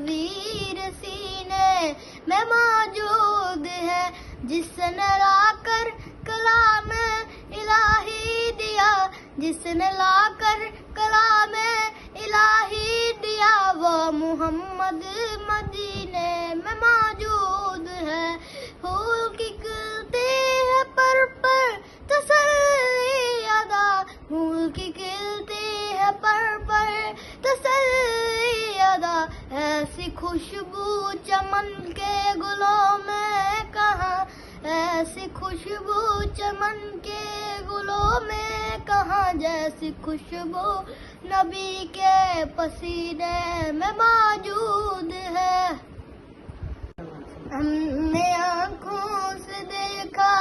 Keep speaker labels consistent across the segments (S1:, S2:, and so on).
S1: تصویر سینے میں موجود ہے، جس نے لا کر کلام الہی دیا، جس نے لا کر کلام الہی دیا، وہ محمد مدینے میں موجود ہے۔ پھول کی کھلتی ہے پر تسلی ادا، پھول کی کھلتی ہے پر تسلی ادا، ایسی خوشبو چمن کے گلوں میں کہاں، ایسی خوشبو چمن کے گلوں میں کہاں، جیسی خوشبو نبی کے پسینے میں موجود ہے۔ ہم نے آنکھوں سے دیکھا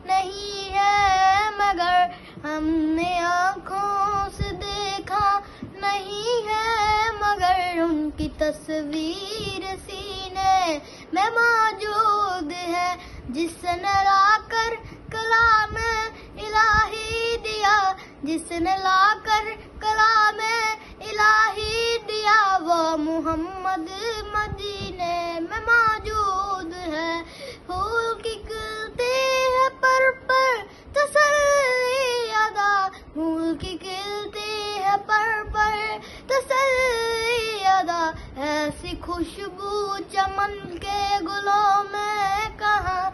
S1: نہیں ہے مگر، ہم نے آنکھوں سے دیکھا نہیں ہے مگر، ان کی تصویر سینے میں موجود ہے، جس نے لا کر کلام الہی دیا، جس نے لا کر کلام الہی دیا، وہ محمد مدینے میں موجود ہے۔ پھول کی کھلتی ہے پر تسلی ادا، پھول کی کھلتی ہے پر تسلی ادا، ایسی خوشبو چمن کے گلوں میں کہاں،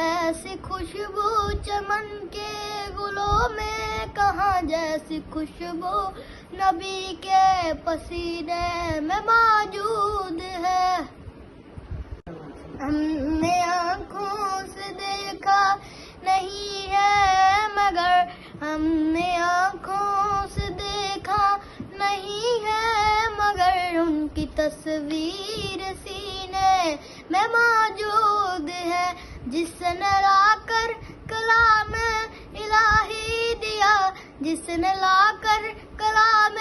S1: ایسی خوشبو چمن کے گلوں میں کہاں، جیسی خوشبو نبی کے پسینے میں موجود ہے۔ ہم نے آنکھوں سے دیکھا نہیں ہے مگر، ہم نے آنکھوں سے دیکھا نہیں ہے مگر، ان کی تصویر سینے میں موجود ہے، جس نے لا کر کلام الہی دیا، جس نے لا کر کلام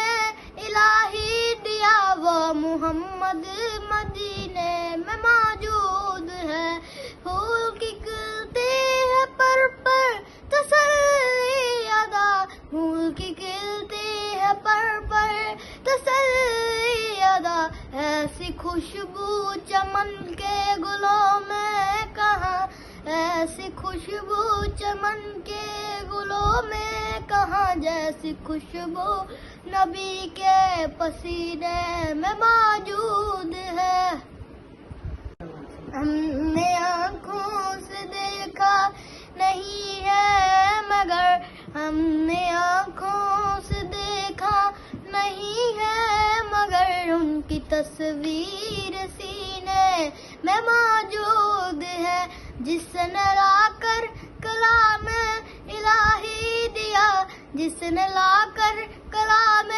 S1: الہی دیا، وہ محمد مدینے میں موجود ہے۔ پھول کی کھلتی ہے پر تسلی ادا، پھول کی کھلتی ہے پر تسلی ادا، ایسی خوشبو چمن کے گلوں میں کہاں، ایسی خوشبو چمن کے گلوں میں کہاں، جیسی خوشبو نبی کے پسینے میں موجود ہے۔ ہم نے آنکھوں سے دیکھا نہیں ہے مگر، ہم نے آنکھوں سے دیکھا نہیں ہے مگر، ان کی تصویر سینے میں موجود ہے، جس نے لا کر کلام الہی دیا، جس نے لا کر کلام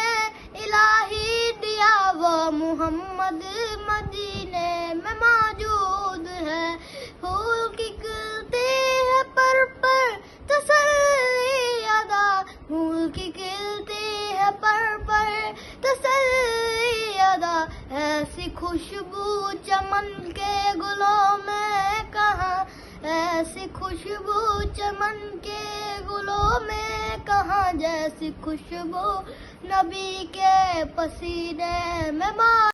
S1: الہی دیا، وہ محمد مدینے میں موجود ہے۔ پھول کی کھلتی ہے پر تسلی ادا، پھول کی کھلتی ہے پر تسلی ادا، ایسی خوشبو چمن کے گلوں میں کہاں، ایسی خوشبو چمن کے گلوں میں کہاں، جیسی خوشبو نبی کے پسینے میں